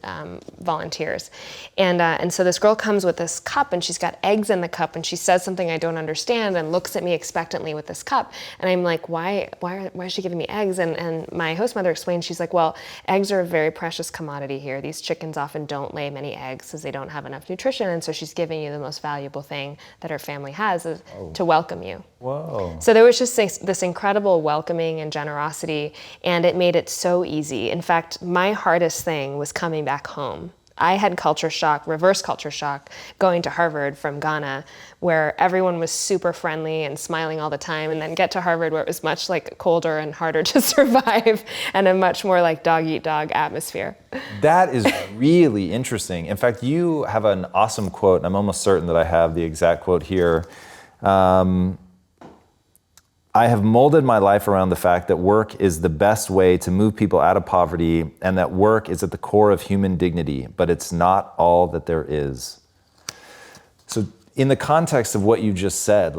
volunteers, and so this girl comes with this cup, and she's got eggs in the cup, and she says something I don't understand, and looks at me expectantly with this cup, and I'm like, why is she giving me eggs? And my host mother explained, she's like, well, eggs are a very precious commodity here. These chickens often don't lay many eggs because they don't have enough nutrition, and so she's giving you the most valuable thing that her family has is to welcome you. Whoa. So there was just this incredible welcoming and generosity, and it made it so easy. In fact, my hardest thing was coming back home. I had reverse culture shock, going to Harvard from Ghana, where everyone was super friendly and smiling all the time, and then get to Harvard where it was much colder and harder to survive and a much more dog eat dog atmosphere. That is really interesting. In fact, you have an awesome quote, and I'm almost certain that I have the exact quote here. I have molded my life around the fact that work is the best way to move people out of poverty and that work is at the core of human dignity, but it's not all that there is. So in the context of what you just said,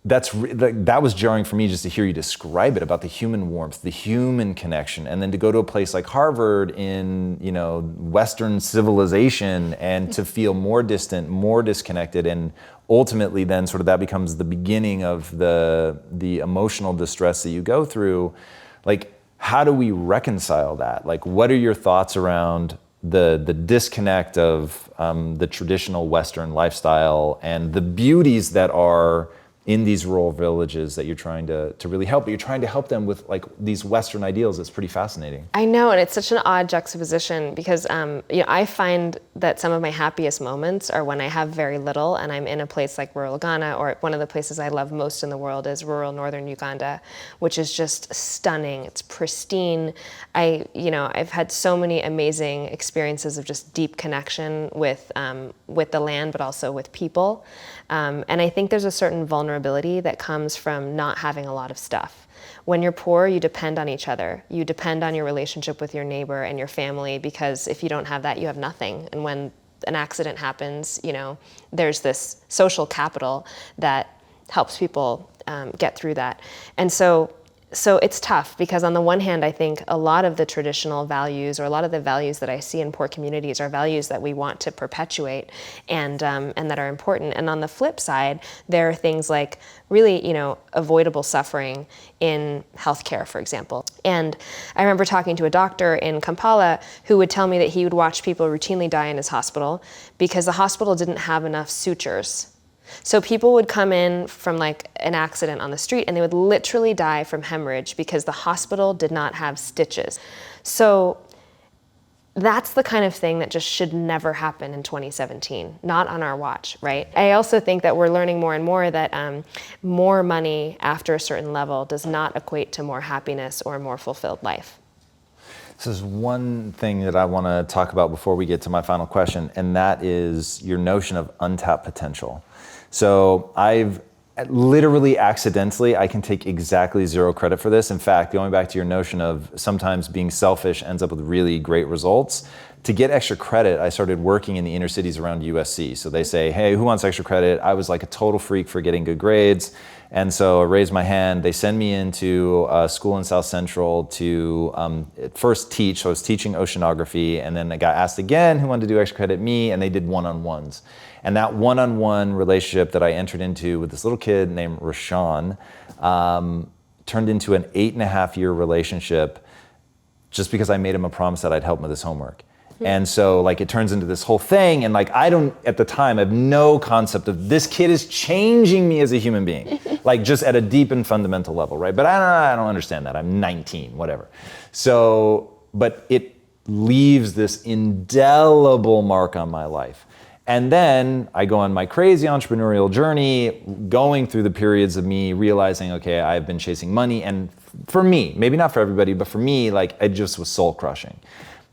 that was jarring for me just to hear you describe it, about the human warmth, the human connection, and then to go to a place like Harvard in, you know, Western civilization and to feel more distant, more disconnected, and ultimately then sort of that becomes the beginning of the emotional distress that you go through. Like, how do we reconcile that? Like, what are your thoughts around the disconnect of the traditional Western lifestyle and the beauties that are in these rural villages that you're trying to really help, but you're trying to help them with like these Western ideals? It's pretty fascinating. I know, and it's such an odd juxtaposition because you know, I find that some of my happiest moments are when I have very little and I'm in a place like rural Ghana, or one of the places I love most in the world is rural northern Uganda, which is just stunning. It's pristine. I've had so many amazing experiences of just deep connection with the land, but also with people. And I think there's a certain vulnerability that comes from not having a lot of stuff. When you're poor, you depend on each other. You depend on your relationship with your neighbor and your family, because if you don't have that, you have nothing. And when an accident happens, you know, there's this social capital that helps people get through that. And so it's tough, because on the one hand, I think a lot of the traditional values, or a lot of the values that I see in poor communities, are values that we want to perpetuate and that are important. And on the flip side, there are things like really, you know, avoidable suffering in healthcare, for example. And I remember talking to a doctor in Kampala who would tell me that he would watch people routinely die in his hospital because the hospital didn't have enough sutures. So people would come in from like an accident on the street and they would literally die from hemorrhage because the hospital did not have stitches. So that's the kind of thing that just should never happen in 2017, not on our watch, right? I also think that we're learning more and more that more money after a certain level does not equate to more happiness or a more fulfilled life. So there's one thing that I want to talk about before we get to my final question, and that is your notion of untapped potential. So I've literally accidentally, I can take exactly zero credit for this. In fact, going back to your notion of sometimes being selfish ends up with really great results. To get extra credit, I started working in the inner cities around USC. So they say, hey, who wants extra credit? I was like a total freak for getting good grades. And so I raised my hand. They send me into a school in South Central to first teach. So I was teaching oceanography, and then I got asked again who wanted to do extra credit, me, and they did one-on-ones. And that one-on-one relationship that I entered into with this little kid named Rashawn turned into an 8.5-year relationship just because I made him a promise that I'd help him with his homework. And so like it turns into this whole thing, and like I don't, at the time, I have no concept of this kid is changing me as a human being, like just at a deep and fundamental level, right? But I don't understand that. I'm 19, whatever. So, but it leaves this indelible mark on my life. And then I go on my crazy entrepreneurial journey, going through the periods of me realizing, okay, I've been chasing money. And for me, maybe not for everybody, but for me, like it just was soul crushing.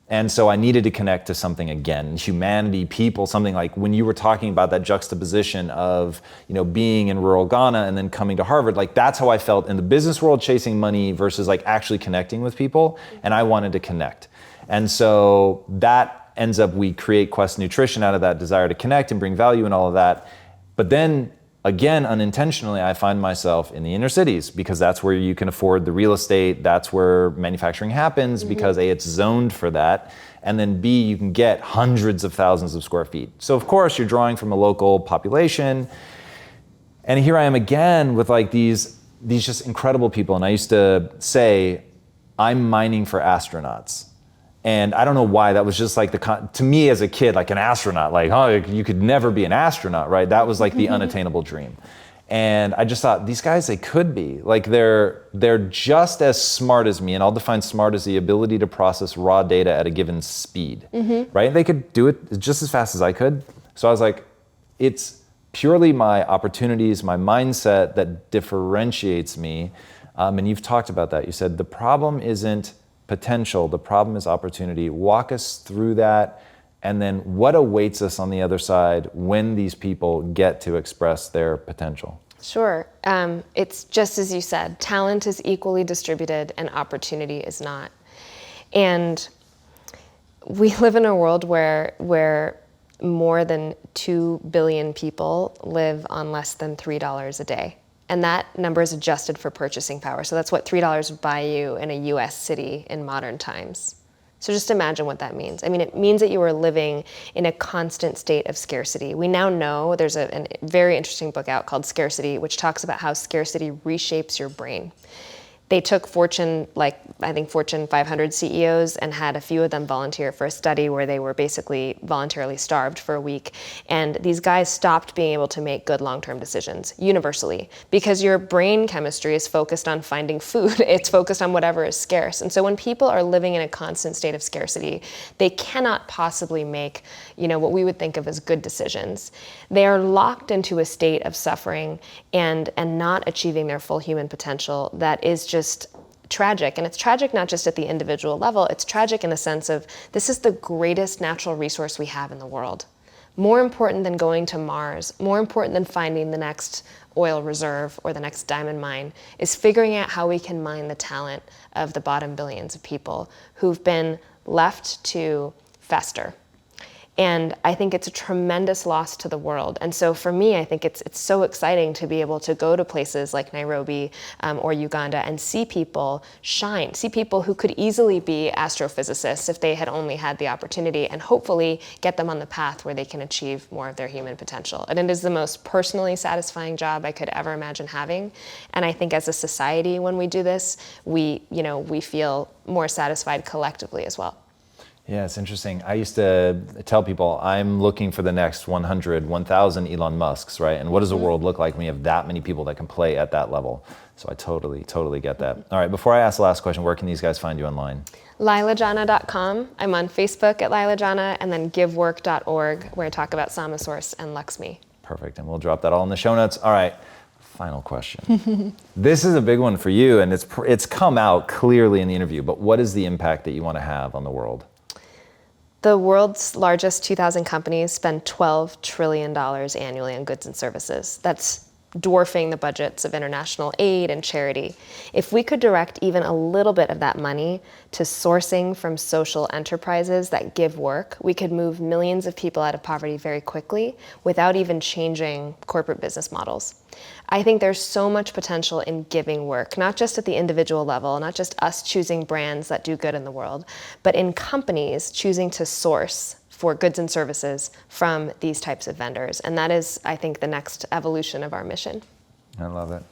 And so I needed to connect to something again, humanity, people, something like when you were talking about that juxtaposition of, you know, being in rural Ghana and then coming to Harvard, like that's how I felt in the business world, chasing money versus like actually connecting with people. And I wanted to connect. And so that ends up, we create Quest Nutrition out of that desire to connect and bring value and all of that. But then again, unintentionally, I find myself in the inner cities because that's where you can afford the real estate. That's where manufacturing happens because A, it's zoned for that. And then B, you can get hundreds of thousands of square feet. So of course you're drawing from a local population. And here I am again with like these just incredible people. And I used to say, I'm mining for astronauts. And I don't know why, that was just like to me as a kid, like an astronaut, like, oh, you could never be an astronaut, right? That was like the unattainable dream. And I just thought, these guys, they could be. Like they're just as smart as me, and I'll define smart as the ability to process raw data at a given speed, right? They could do it just as fast as I could. So I was like, it's purely my opportunities, my mindset that differentiates me. And you've talked about that. You said the problem isn't potential, the problem is opportunity. Walk us through that, and then what awaits us on the other side when these people get to express their potential? Sure. It's just as you said, talent is equally distributed and opportunity is not. And we live in a world where more than 2 billion people live on less than $3 a day. And that number is adjusted for purchasing power. So that's what $3 would buy you in a US city in modern times. So just imagine what that means. I mean, it means that you are living in a constant state of scarcity. We now know there's a very interesting book out called Scarcity, which talks about how scarcity reshapes your brain. They took Fortune 500 CEOs and had a few of them volunteer for a study where they were basically voluntarily starved for a week. And these guys stopped being able to make good long-term decisions universally because your brain chemistry is focused on finding food. It's focused on whatever is scarce. And so when people are living in a constant state of scarcity, they cannot possibly make, what we would think of as good decisions. They are locked into a state of suffering and not achieving their full human potential that is just tragic. And it's tragic not just at the individual level, it's tragic in the sense of this is the greatest natural resource we have in the world. More important than going to Mars, more important than finding the next oil reserve or the next diamond mine, is figuring out how we can mine the talent of the bottom billions of people who've been left to fester. And I think it's a tremendous loss to the world. And so for me, I think it's so exciting to be able to go to places like Nairobi or Uganda and see people shine, see people who could easily be astrophysicists if they had only had the opportunity, and hopefully get them on the path where they can achieve more of their human potential. And it is the most personally satisfying job I could ever imagine having. And I think as a society, when we do this, we feel more satisfied collectively as well. Yeah, it's interesting. I used to tell people I'm looking for the next 100, 1,000 Elon Musks, right? And what does the world look like when you have that many people that can play at that level? So I totally get that. All right, before I ask the last question, where can these guys find you online? LeilaJanah.com. I'm on Facebook at Leila Janah, and then givework.org, where I talk about Samasource and luxe-me. Perfect, and we'll drop that all in the show notes. All right, final question. This is a big one for you, and it's come out clearly in the interview, but what is the impact that you want to have on the world? The world's largest 2,000 companies spend $12 trillion annually on goods and services. That's dwarfing the budgets of international aid and charity. If we could direct even a little bit of that money to sourcing from social enterprises that give work, we could move millions of people out of poverty very quickly without even changing corporate business models. I think there's so much potential in giving work, not just at the individual level, not just us choosing brands that do good in the world, but in companies choosing to source for goods and services from these types of vendors. And that is, I think, the next evolution of our mission. I love it.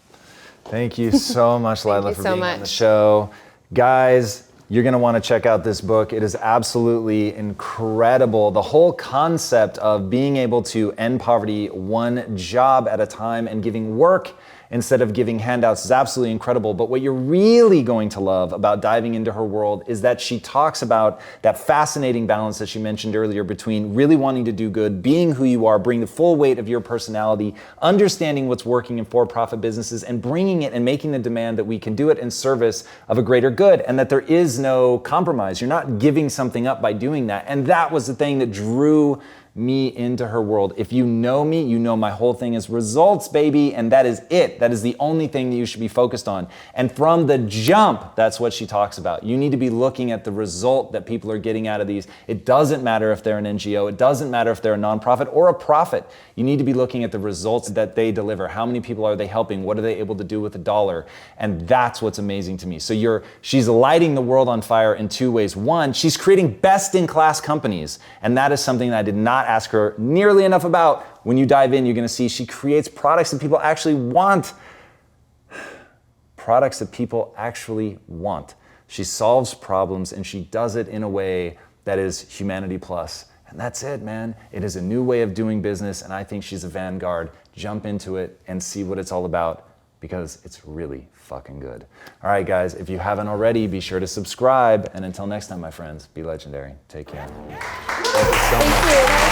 Thank you so much, Leila, for being on the show. Guys, you're going to want to check out this book. It is absolutely incredible. The whole concept of being able to end poverty one job at a time and giving work instead of giving handouts is absolutely incredible. But what you're really going to love about diving into her world is that she talks about that fascinating balance that she mentioned earlier between really wanting to do good, being who you are, bring the full weight of your personality, understanding what's working in for-profit businesses, and bringing it and making the demand that we can do it in service of a greater good, and that there is no compromise. You're not giving something up by doing that. And that was the thing that drew me into her world. If you know me, you know my whole thing is results, baby, and that is it. That is the only thing that you should be focused on. And from the jump, that's what she talks about. You need to be looking at the result that people are getting out of these. It doesn't matter if they're an NGO. It doesn't matter if they're a nonprofit or a profit. You need to be looking at the results that they deliver. How many people are they helping? What are they able to do with $1? And that's what's amazing to me. So she's lighting the world on fire in two ways. One, she's creating best-in-class companies, and that is something that I did not ask her nearly enough about. When you dive in, you're going to see she creates products that people actually want. Products that people actually want. She solves problems, and she does it in a way that is humanity plus. And that's it, man. It is a new way of doing business, and I think she's a vanguard. Jump into it and see what it's all about, because it's really fucking good. All right, guys, if you haven't already, be sure to subscribe. And until next time, my friends, be legendary. Take care. Thank you so much.